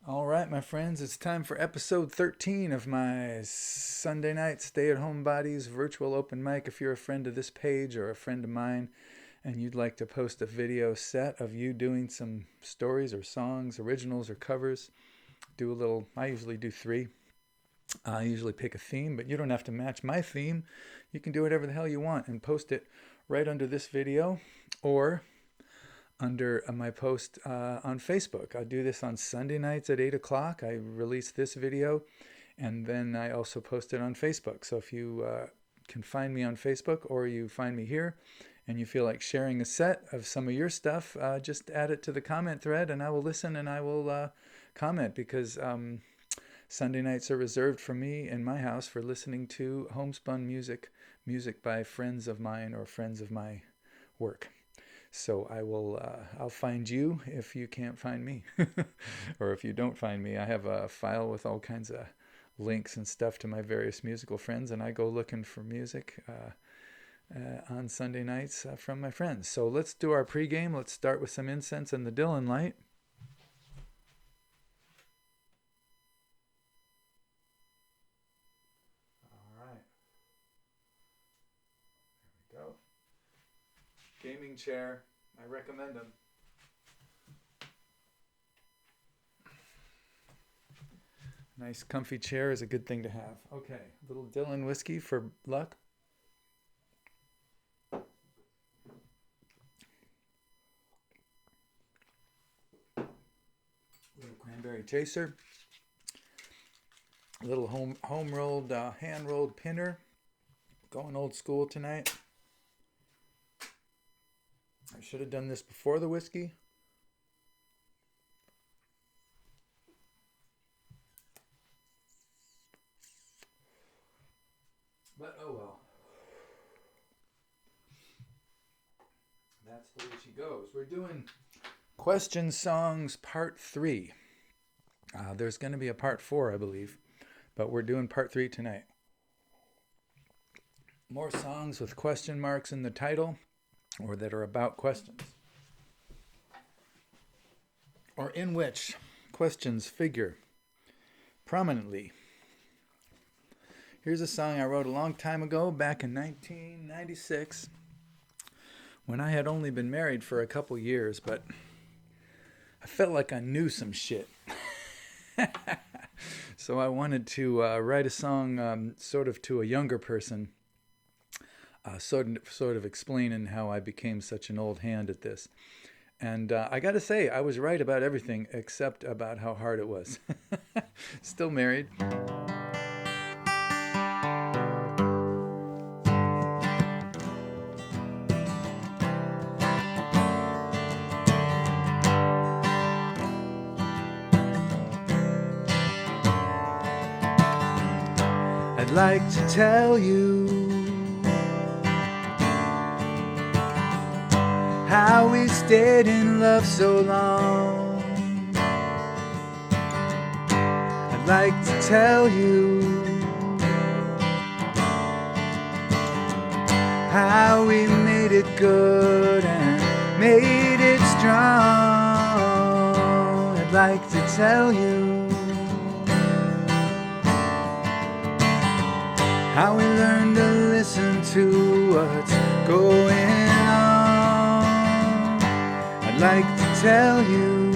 All right, my friends, it's time for episode 13 of my Sunday night Stay-At-Homebodies virtual open mic. If you're a friend of this page or a friend of mine and you'd like to post a video set of you doing some stories or songs, originals or covers, I usually do three. I usually pick a theme, but you don't have to match my theme. You can do whatever the hell you want and post it right under this video or under my post on Facebook. I do this on Sunday nights at 8 o'clock. I release this video and then I also post it on Facebook. So if you can find me on Facebook or you find me here and you feel like sharing a set of some of your stuff, just add it to the comment thread and I will listen and I will comment because Sunday nights are reserved for me in my house for listening to homespun music by friends of mine or friends of my work. So I'll find you if you can't find me. Or if you don't find me, I have a file with all kinds of links and stuff to my various musical friends, and I go looking for music on Sunday nights from my friends. So let's do our pregame. Let's start with some incense and the Dylan light. All right. There we go. Gaming chair. I recommend them. Nice comfy chair is a good thing to have. Okay, a little Dylan whiskey for luck. Little cranberry chaser. A little home rolled, hand rolled pinner. Going old school tonight. I should have done this before the whiskey. But oh well. That's the way she goes. We're doing Question Songs Part 3. There's going to be a Part 4, I believe. But we're doing Part 3 tonight. More songs with question marks in the title or that are about questions, or in which questions figure prominently. Here's a song I wrote a long time ago, back in 1996, when I had only been married for a couple years, but I felt like I knew some shit. So I wanted to write a song sort of to a younger person, sort of explaining how I became such an old hand at this. And I got to say, I was right about everything except about how hard it was. Still married. I'd like to tell you how we stayed in love so long. I'd like to tell you how we made it good and made it strong. I'd like to tell you how we learned to listen to what's going on. I'd like to tell you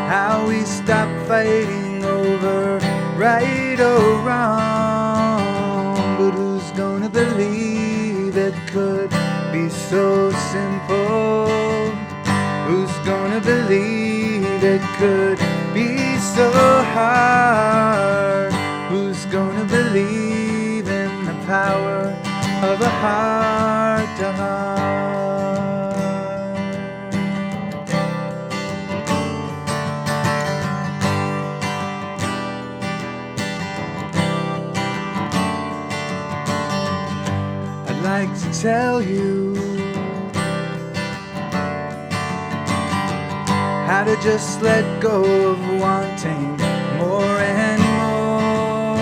how we stopped fighting over right or wrong. But who's gonna believe it could be so simple? Who's gonna believe it could be so hard? Who's gonna believe in the power of a heart to heart? I'd like to tell you how to just let go of wanting more and more.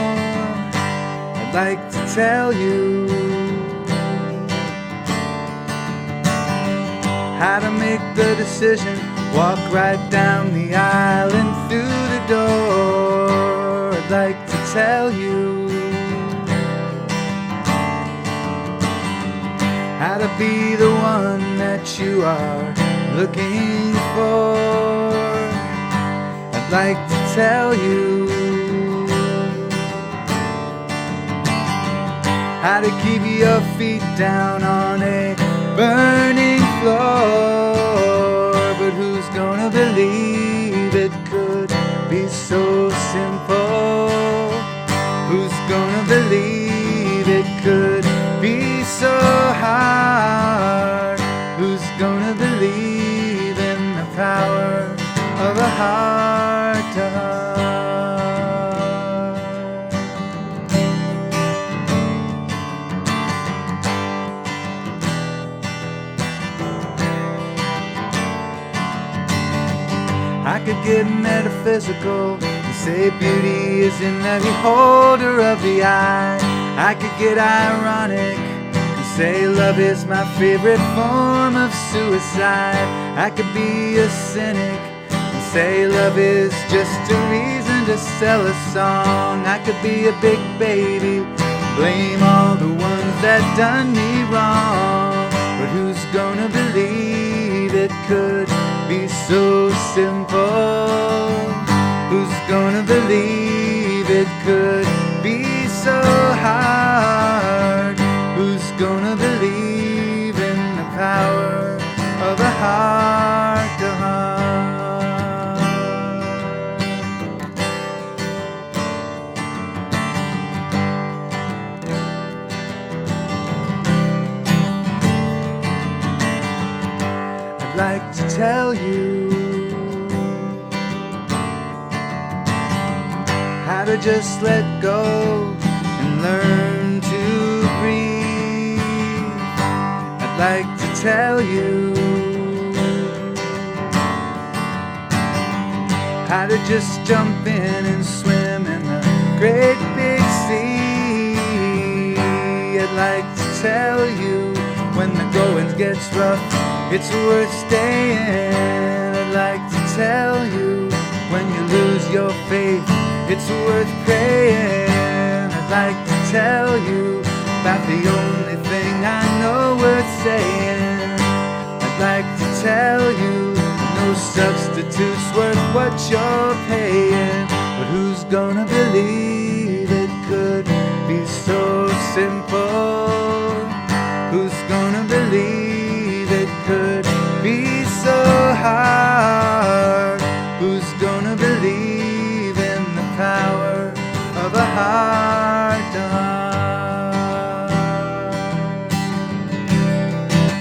I'd like to tell you how to make the decision, walk right down the aisle and through the door. I'd like to tell you how to be the one that you are looking for. I'd like to tell you how to keep your feet down on a burning floor. But who's gonna believe it could be so simple? Who's gonna believe it could be so hard? Who's gonna believe in the power of a heart to heart? I could get metaphysical and say beauty is in the beholder of the eye. I could get ironic and say love is my favorite form of suicide. I could be a cynic and say love is just a reason to sell a song. I could be a big baby, blame all the ones that done me wrong. But who's gonna believe it could be so simple? Who's gonna believe it could be so hard? Who's gonna believe in the power of a heart to heart? I'd like to tell you how to just let go and learn to breathe. I'd like to tell you how to just jump in and swim in the great big sea. I'd like to tell you when the going gets rough, it's worth staying. I'd like to tell you when you lose your faith, it's worth praying. I'd like to tell you about the only thing I know worth saying. I'd like to tell you no substitute's worth what you're paying. But who's gonna believe it could be so simple? Who's gonna believe it could be so hard? Who's gonna believe in the power of a heart to heart?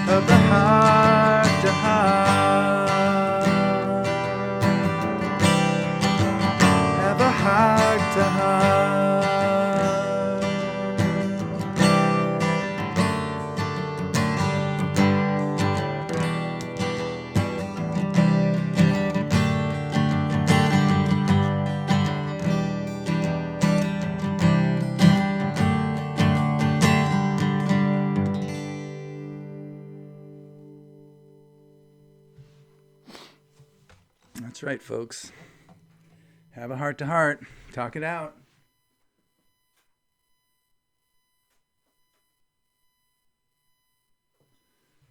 Of a heart to heart? Of a heart to heart? That's right, folks. Have a heart to heart. Talk it out.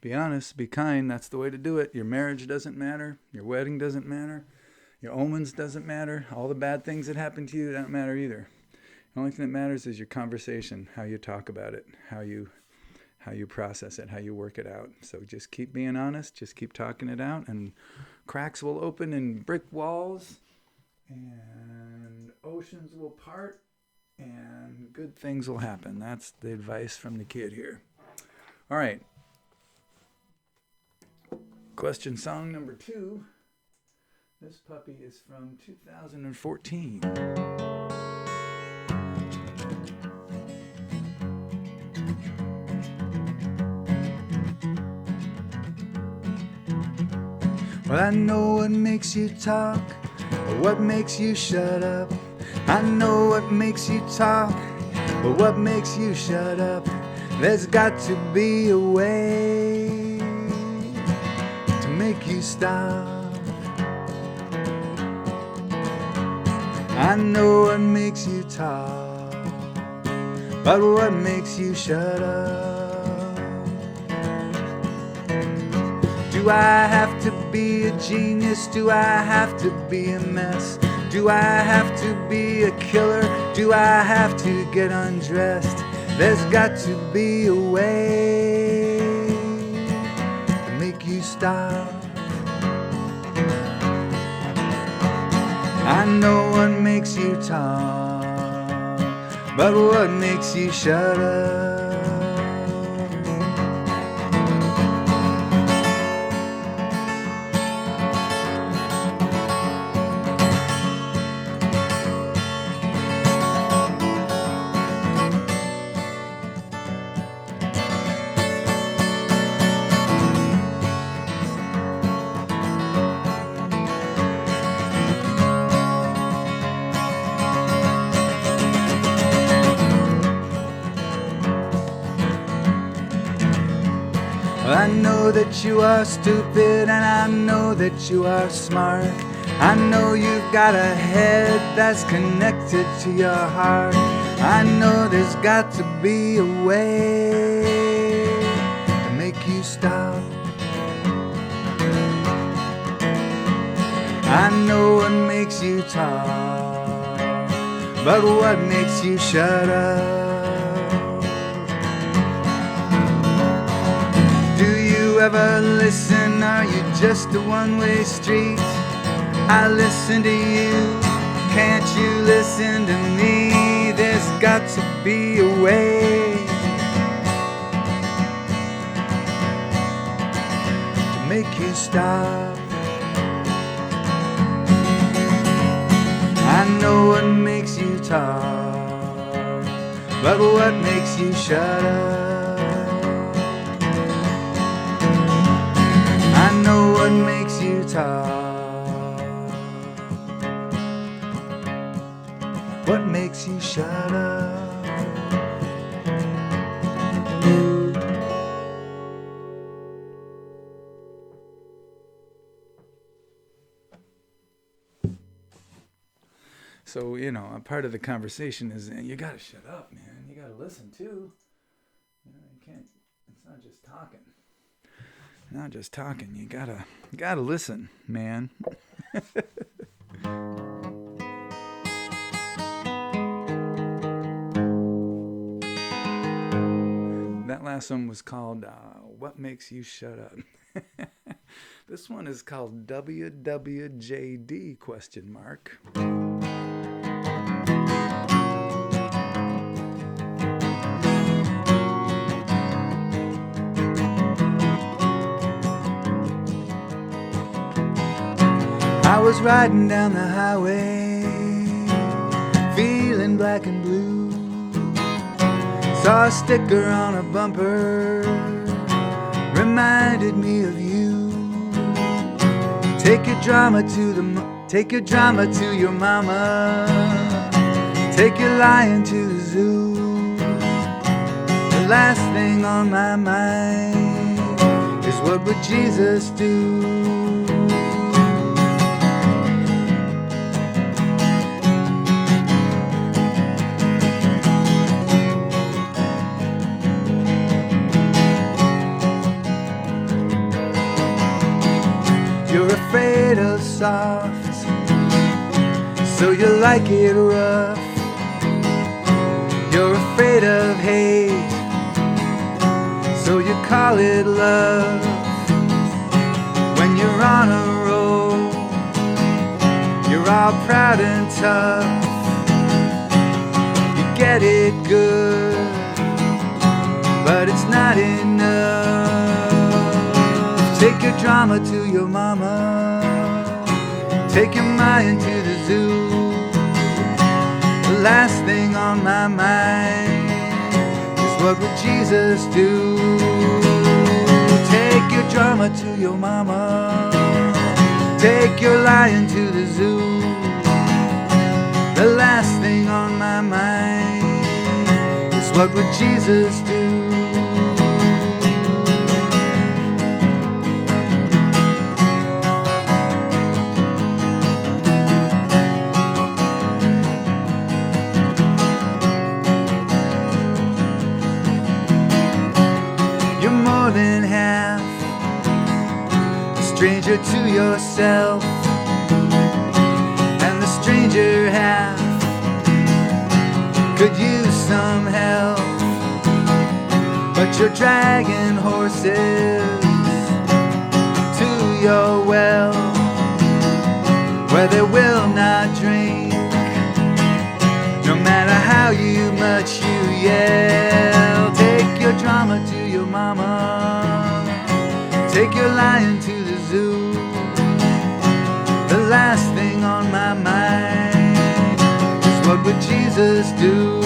Be honest. Be kind. That's the way to do it. Your marriage doesn't matter. Your wedding doesn't matter. Your omens doesn't matter. All the bad things that happen to you don't matter either. The only thing that matters is your conversation, how you talk about it, how you process it, how you work it out. So just keep being honest. Just keep talking it out, and cracks will open in brick walls, and oceans will part, and good things will happen. That's the advice from the kid here. All right. Question song number 2. This puppy is from 2014. Well, I know what makes you talk, or what makes you shut up. I know what makes you talk, but what makes you shut up? There's got to be a way. make you stop. I know what makes you talk, but what makes you shut up? Do I have to be a genius? Do I have to be a mess? Do I have to be a killer? Do I have to get undressed? There's got to be a way to make you stop. I know what makes you talk, but what makes you shut up? I know that you are stupid, and I know that you are smart. I know you've got a head that's connected to your heart. I know there's got to be a way to make you stop. I know what makes you talk, but what makes you shut up? Ever listen? Are you just a one-way street? I listen to you, can't you listen to me? There's got to be a way to make you stop. I know what makes you talk, but what makes you shut up? I know what makes you talk, what makes you shut up? So, you know, a part of the conversation is you gotta shut up, man. You gotta listen too. You know, you can't, it's not just talking. Not just talking, you gotta listen, man. That last one was called What Makes You Shut Up? This one is called WWJD ? I was riding down the highway, feeling black and blue. Saw a sticker on a bumper, reminded me of you. Take your drama to your mama. Take your lying to the zoo. The last thing on my mind is what would Jesus do? You're afraid of soft, so you like it rough. You're afraid of hate, so you call it love. When you're on a roll, you're all proud and tough. You get it good, but it's not enough. Take your drama to your mama. Take your mind to the zoo. The last thing on my mind is what would Jesus do? Take your drama to your mama. Take your lion to the zoo. The last thing on my mind is what would Jesus do? stranger to yourself, and the stranger half could use some help, but you're dragging horses to your well, where they will not drink, no matter how much you yell. Take your drama to your mama, take your lion to the zoo. The last thing on my mind is, what would Jesus do?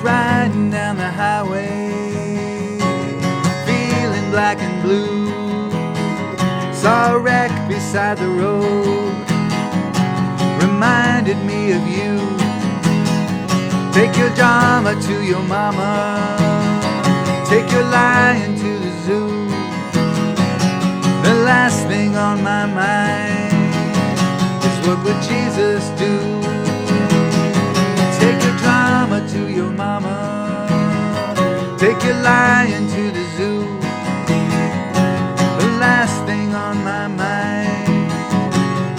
Riding down the highway, feeling black and blue. Saw a wreck beside the road, reminded me of you. Take your drama to your mama, take your lion to the zoo. The last thing on my mind is, what would Jesus do? Take your drama to your mama, take your lion to the zoo. The last thing on my mind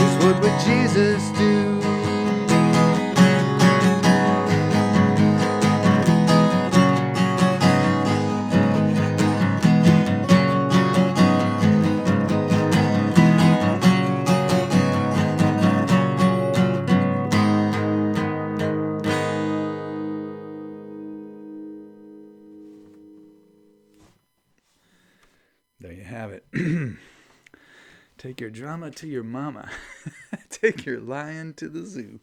is, what would Jesus do? There you have it. Take your drama to your mama. Take your lion to the zoo.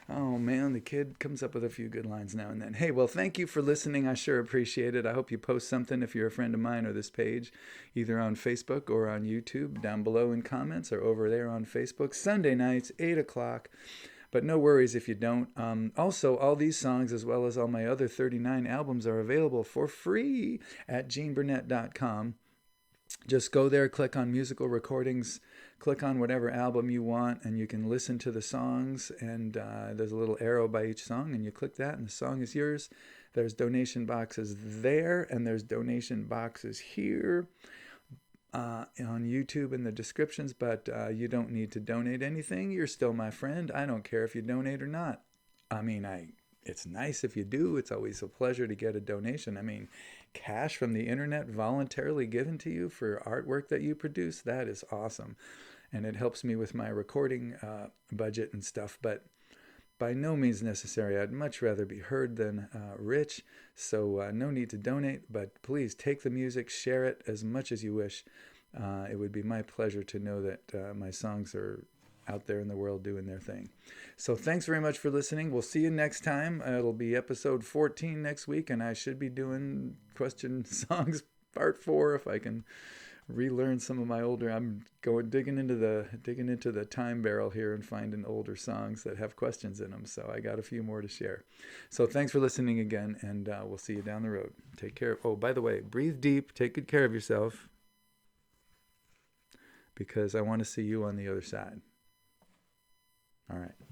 Oh, man, the kid comes up with a few good lines now and then. Hey, well, thank you for listening. I sure appreciate it. I hope you post something if you're a friend of mine or this page, either on Facebook or on YouTube, down below in comments or over there on Facebook. Sunday nights, 8 o'clock. But no worries if you don't. Also, all these songs, as well as all my other 39 albums, are available for free at geneburnett.com. Just go there, click on musical recordings, click on whatever album you want, and you can listen to the songs. And there's a little arrow by each song, and you click that, and the song is yours. There's donation boxes there, and there's donation boxes here on YouTube in the descriptions. But you don't need to donate anything. You're still my friend. I don't care if you donate or not. I mean, it's nice if you do. It's always a pleasure to get a donation. I mean, cash from the internet voluntarily given to you for artwork that you produce, that is awesome. And it helps me with my recording budget and stuff, but by no means necessary. I'd much rather be heard than rich, so no need to donate, but please take the music, share it as much as you wish. It would be my pleasure to know that my songs are out there in the world doing their thing. So thanks very much for listening. We'll see you next time. It'll be episode 14 next week, and I should be doing question songs part 4 if I can relearn some of my older. I'm digging into the time barrel here and finding older songs that have questions in them. So I got a few more to share. So thanks for listening again, and we'll see you down the road. Take care. Oh, by the way, breathe deep. Take good care of yourself, because I want to see you on the other side. All right.